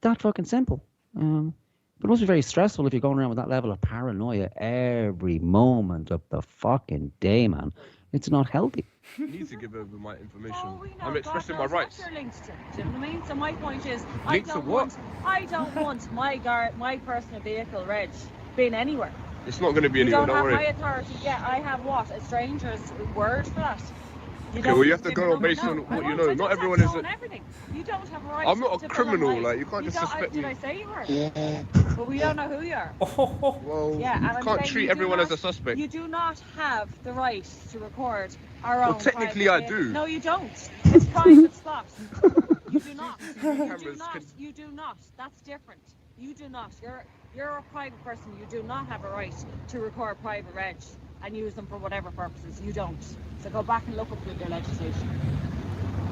That fucking simple. But it must be very stressful if you're going around with that level of paranoia every moment of the fucking day, man. It's not healthy. I need to give over my information. Oh, we know. I'm expressing God my knows rights. what you're linked to. Do you know what I mean? So my point is, Linked to what? I don't want my personal vehicle reg being anywhere. It's not going to be You anywhere, don't don't have worry. my authority. Yeah, I have what? A stranger's word for that. Okay, well, you have to go on based on what you know. Not everyone is. Everything. You don't have a right. I'm not a to criminal. fill Like, you can't just suspect me. Did I say you were? But we don't know who you are. Well, Yeah, and you I'm can't saying treat you do everyone not- as a suspect. You do not have the right to record our own. Well, technically private I vehicle. do. No, you don't. It's private spot. You do not. You do Cameras not. can- You do not. That's different. You do not. You're a private person. You do not have a right to record private reg and use them for whatever purposes. You don't. So go back and look up your legislation.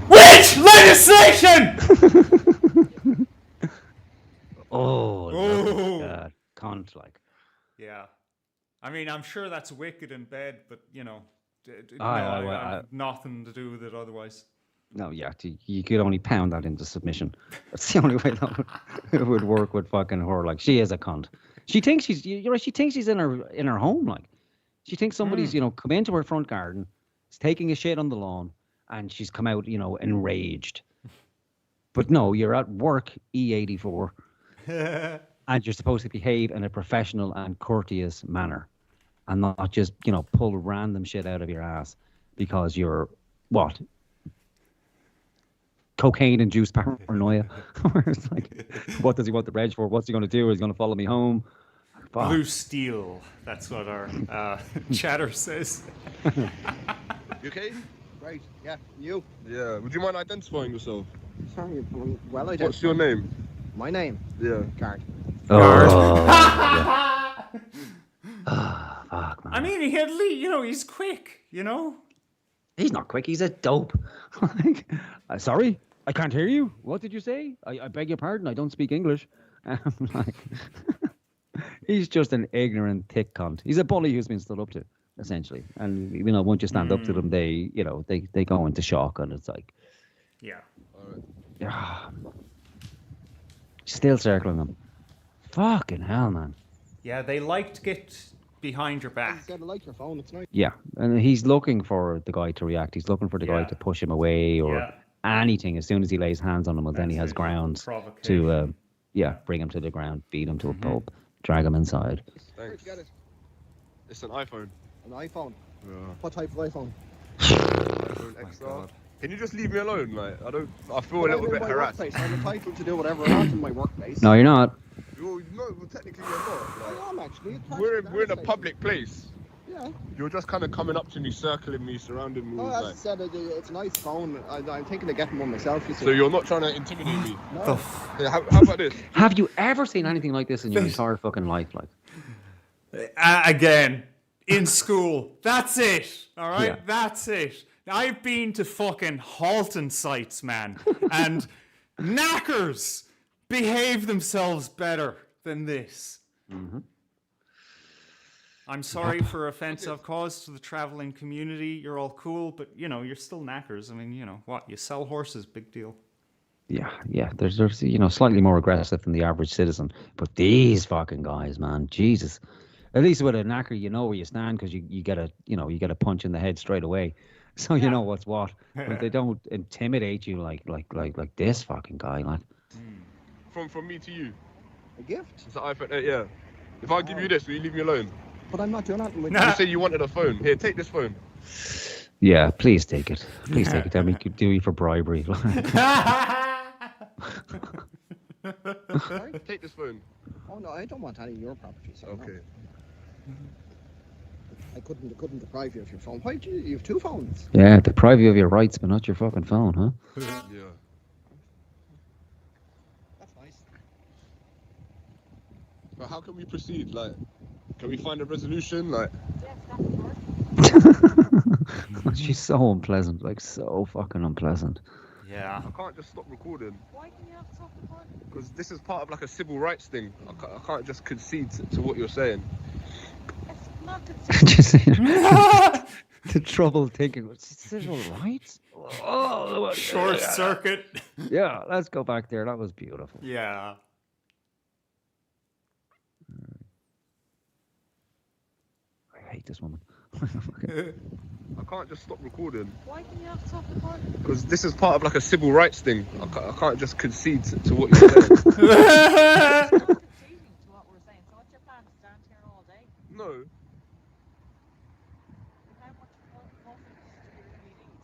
Which legislation? Oh, God. Cunt, like. Yeah. I mean, I'm sure that's wicked in bed, but, you know, I have nothing to do with it otherwise. No, yeah, you could only pound that into submission. That's the only way that would work with fucking her. Like, she is a cunt. She thinks you're right. She thinks she's in her home. Like, she thinks somebody's you know come into her front garden, is taking a shit on the lawn, and she's come out enraged. But no, you're at work, E84, and you're supposed to behave in a professional and courteous manner, and not just pull random shit out of your ass because you're what. Cocaine-induced paranoia. Where it's like, what does he want the reg for? What's he going to do? Is he going to follow me home? Fuck. Blue steel. That's what our chatter says. You okay? Right, yeah, you. Yeah. Would you mind identifying yourself? Sorry, well identified. What's your name? My name? Yeah. Guard. Oh, yeah. Fuck, man. I mean, he's quick, He's not quick. He's a dope. Like, sorry, I can't hear you. What did you say? I beg your pardon. I don't speak English. Like, he's just an ignorant, thick cunt. He's a bully who's been stood up to, essentially. And once you stand up to them, they go into shock, and it's like, Yeah. yeah, still circling them. Fucking hell, man. Yeah, they like to get behind your You back. gotta like your phone, it's nice. Yeah, and he's looking for the guy to react. He's looking for the guy Yeah. to push him away or Yeah. anything. As soon as he lays hands on him, well, then he That's has it. grounds Provocation. to, bring him to the ground, beat him to a pulp, drag him inside. Thanks. Get it. It's an iPhone. An iPhone. Yeah. What type of iPhone? iPhone my XR. God. Can you just leave me alone? Like, I feel But a I'm little in bit my harassed. workplace. I'm entitled to do whatever I want in my workplace. No, you're not. Well, no, well, technically you're not. Like, I am actually. It's we're actually in a Garda public place. Station. Yeah. You're just kind of coming up to me, circling me, surrounding me. Oh, as I Like, said, it's a nice phone. I'm thinking of getting one myself. You see. so you're not trying to intimidate me. No. Yeah, how about this? Have you ever seen anything like this in your entire fucking life? Like, Again, in school. That's it. All right? Yeah. That's it. I've been to fucking halting sites, man. And knackers behave themselves better than this. Mm-hmm. I'm sorry for offense I've caused to the traveling community. You're all cool, but, you know, you're still knackers. I mean, you know, what? You sell horses, big deal. yeah. There's slightly more aggressive than the average citizen, but these fucking guys, man, Jesus. At least with a knacker, you know where you stand because you get a punch in the head straight away, so you know what's what. But they don't intimidate you like this fucking guy. Like, From me to you. A gift. It's an iPhone 8, yeah. If I give you this, will you leave me alone? But I'm not doing that with You say you wanted a phone. Here, take this phone. yeah, please take it. Please take it. Tell me you could do it for bribery. Take this phone. Oh no, I don't want any of your property. So Okay. No. I couldn't deprive you of your phone. Why do you have two phones? Yeah, deprive you of your rights, but not your fucking phone, huh? Yeah. That's nice. But how can we proceed? Like, can we find a resolution? Like, She's so unpleasant, like so fucking unpleasant. Yeah. I can't just stop recording Why can you not stop recording? because this is part of like a civil rights thing. I can't just concede to what you're saying. It's not considered. Just the trouble thinking, civil rights? Oh, Short circuit. yeah, let's go back there. That was beautiful. Yeah. I hate this woman. I can't just stop recording Why can you not stop recording? because this is part of like a civil rights thing. I can't just concede to what you're saying. It's not conceding to what we're saying. So what's your plan? To stand here all day? No. How much confidence do you really need?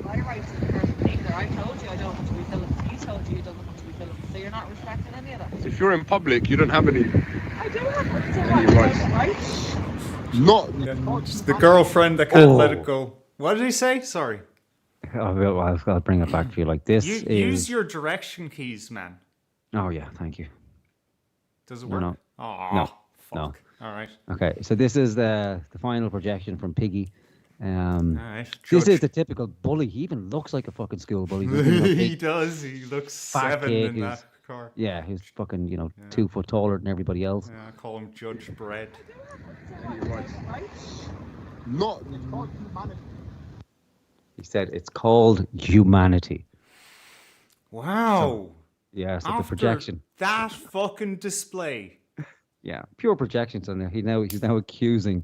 My rights is the perfect thing there. I told you I don't want to be filmed. You told you don't want to be filmed. So you're not respecting any of that. If you're in public, you don't have any. I do have rights. Any rights? Rights? Not. It's the girlfriend that can't let Oh. it go. What did he say? Sorry. I'll bring it back for you. Like this You, is. use your direction keys, man. Oh yeah, thank you. Does it No, work? no. Oh, No, fuck. no. All right. Okay, so this is the final projection from Piggy. All right. This Judge. is the typical bully. He even looks like a fucking school bully. He's a He big- does. He looks fat 7 kid in who's- that car. Yeah, he's fucking 2 foot taller than everybody else. Yeah, I call him Judge Bread. Not. He said it's called humanity. Wow. Yeah, so the After projection. that fucking display. Yeah, pure projections on there. He's now accusing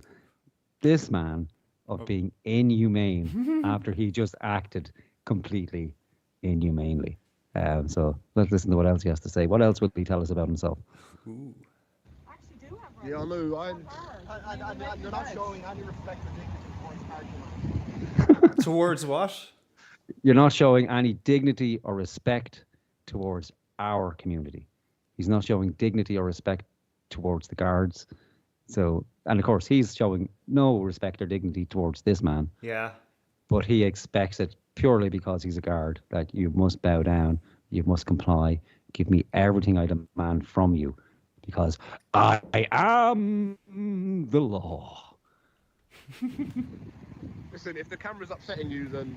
this man of being inhumane after he just acted completely inhumanely. So let's listen to what else he has to say. What else will he tell us about himself? Ooh. Actually do have rights. Yeah, I know. And you're not showing any respect or dignity towards argument. Towards what? You're not showing any dignity or respect towards our community. He's not showing dignity or respect towards the guards. So, and of course, he's showing no respect or dignity towards this man, Yeah. but he expects it purely because he's a guard, that you must bow down, you must comply, give me everything I demand from you, because I am the law. Listen, if the camera's upsetting you, then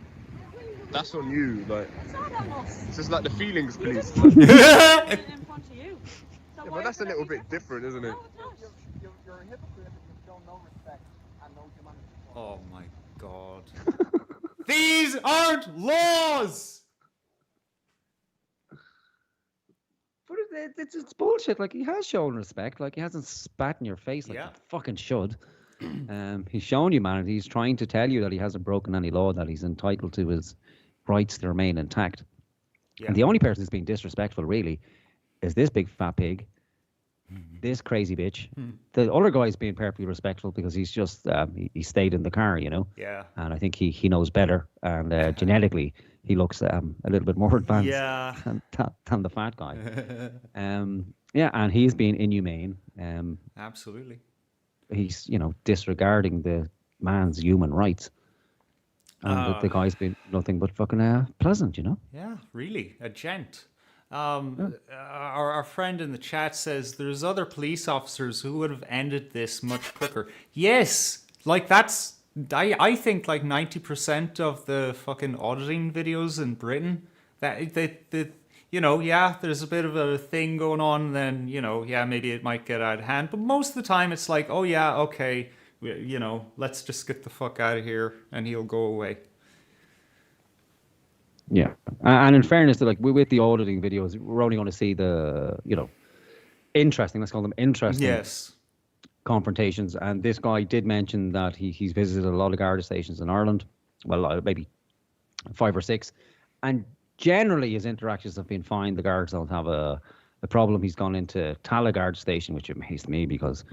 that's on you. Like, It's not on us. it's just like the feelings, You please. just put it in front of you. So Yeah, why but that's is a it little any bit different, isn't it? No, it's not. You're a hypocrite if you've shown no respect and no humanity. Oh my god. These aren't laws! But it's bullshit. Like, he has shown respect. Like, he hasn't spat in your face like Yeah. he fucking should. He's shown humanity. He's trying to tell you that he hasn't broken any law, that he's entitled to his rights to remain intact. Yeah. And the only person who's being disrespectful, really, is this big fat pig This crazy bitch. The other guy's being perfectly respectful because he's just he stayed in the car, you know. Yeah. And I think he knows better. And genetically, he looks a little bit more advanced Yeah. than the fat guy. Yeah, and he's being inhumane. Absolutely. He's disregarding the man's human rights. And the guy's been nothing but fucking pleasant, you know. Yeah, really, a gent. Our friend in the chat says there's other police officers who would have ended this much quicker. Yes, like that's I think like 90% of the fucking auditing videos in Britain that there's a bit of a thing going on. Then maybe it might get out of hand, but most of the time it's like, oh yeah, okay, let's just get the fuck out of here, and he'll go away. Yeah, and in fairness, like with the auditing videos, we're only going to see the interesting. Let's call them interesting. Yes. Confrontations. And this guy did mention that he's visited a lot of Garda stations in Ireland. Well, maybe 5 or 6, and generally his interactions have been fine. The guards don't have a problem. He's gone into Tala Garda Station, which amazed me because.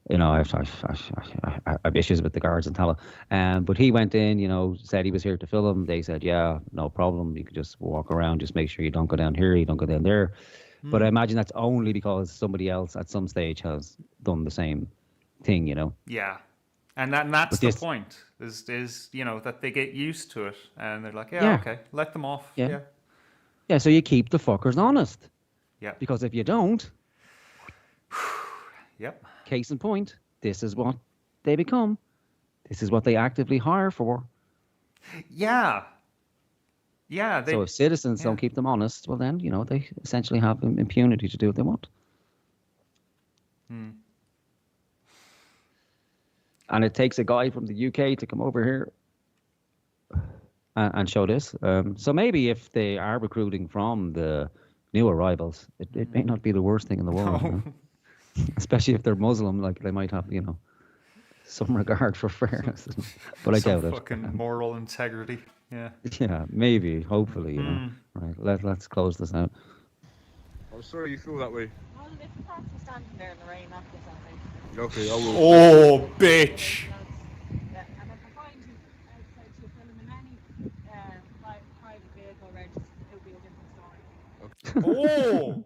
I've issues with the guards in Tala. But he went in, said he was here to film. They said, yeah, no problem. You can just walk around. Just make sure you don't go down here. You don't go down there. But I imagine that's only because somebody else at some stage has done the same thing, Yeah. And that's the point is that they get used to it and they're like, yeah. Okay, let them off. Yeah. Yeah, so you keep the fuckers honest. Yeah. Because if you don't, yep. Case in point, this is what they become. This is what they actively hire for. Yeah. Yeah. So if citizens don't keep them honest, well then, they essentially have impunity to do what they want. And it takes a guy from the UK to come over here and show this. So maybe if they are recruiting from the new arrivals, it may not be the worst thing in the world. No. Especially if they're Muslim, like they might have, some regard for fairness. But I doubt it. Fucking moral integrity. Yeah. Yeah, maybe, hopefully, Right, let's close this out. I'm sorry you feel that way. Well, if the cops are standing there in the rain, that's what's happening. Okay, I will. Oh, bitch. Yeah, and if I find you outside you filming any private vehicle registered, it would be a different story. Oh.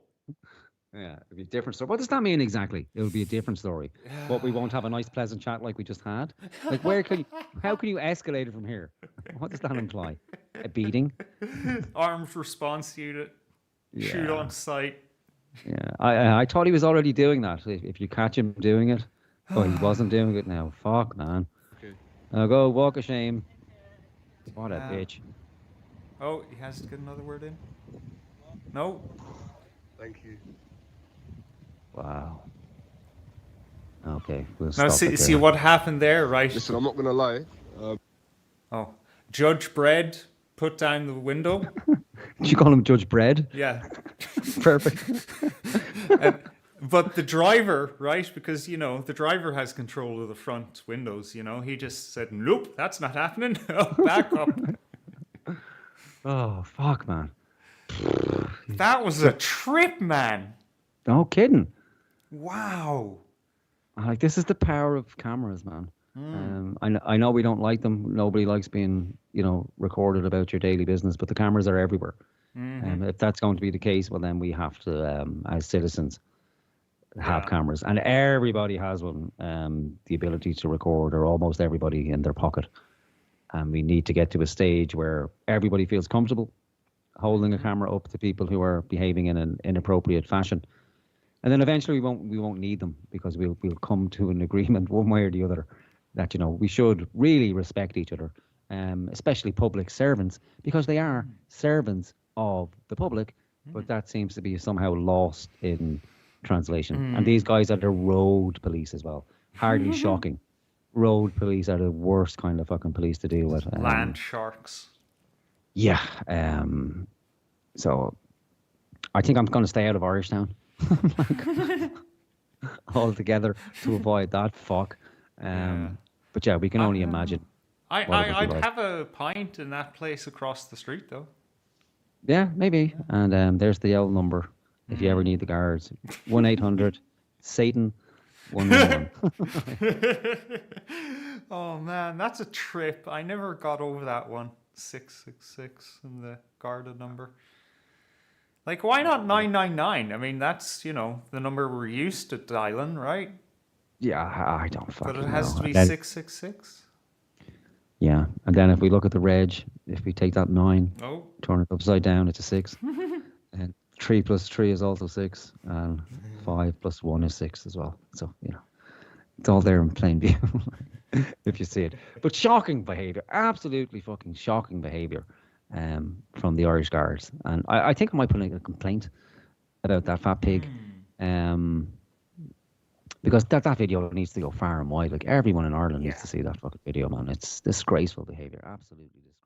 Yeah, it'll be a different story. What does that mean exactly? It'll be a different story. But we won't have a nice, pleasant chat like we just had. Like, how can you escalate it from here? What does that imply? A beating? Armed response unit. Yeah. Shoot on sight. Yeah, I thought he was already doing that. If you catch him doing it, he wasn't doing it now. Fuck, man. Okay. Now go walk of shame. What a bitch. Oh, he has to get another word in. No. Thank you. Wow. Okay, we'll Now stop see what happened there, right? Listen, I'm not gonna lie. Judge Bread put down the window. Did you call him Judge Bread? Yeah. Perfect. But the driver, right? Because the driver has control of the front windows. He just said, "Nope, that's not happening." Back up. Oh fuck, man. That was a trip, man. No kidding. Wow. Like, this is the power of cameras, man. I know we don't like them. Nobody likes being, recorded about your daily business, but the cameras are everywhere. If that's going to be the case, well, then we have to, as citizens, have cameras. And everybody has one, the ability to record, or almost everybody in their pocket. And we need to get to a stage where everybody feels comfortable holding a camera up to people who are behaving in an inappropriate fashion. And then eventually we won't need them, because we'll come to an agreement one way or the other that we should really respect each other, especially public servants, because they are servants of the public. But that seems to be somehow lost in translation. And these guys are the road police as well. Hardly shocking. Road police are the worst kind of fucking police to deal with. Land sharks. Yeah. So I think I'm going to stay out of Irishtown. Altogether, to avoid that fuck. But yeah, we can only imagine. I'd have a pint in that place across the street, though. Yeah, maybe. And there's the L number if you ever need the guards. 1-800 Satan 111. Oh man, that's a trip. I never got over that one. 666 and the Garda number. Like, why not 999? I mean, that's, the number we're used to dialing, right? Yeah, I don't But fucking it has know. to be And then- 666. Yeah, and then if we look at the reg, if we take that 9, Oh. turn it upside down, it's a 6. And 3 plus 3 is also 6, and 5 plus 1 is 6 as well. So, it's all there in plain view if you see it. But shocking behaviour, absolutely fucking shocking behaviour from the Irish Guards. And I think I might put in a complaint about that fat pig. Because that video needs to go far and wide. Like, everyone in Ireland needs to see that fucking video, man. It's disgraceful behaviour, absolutely disgraceful.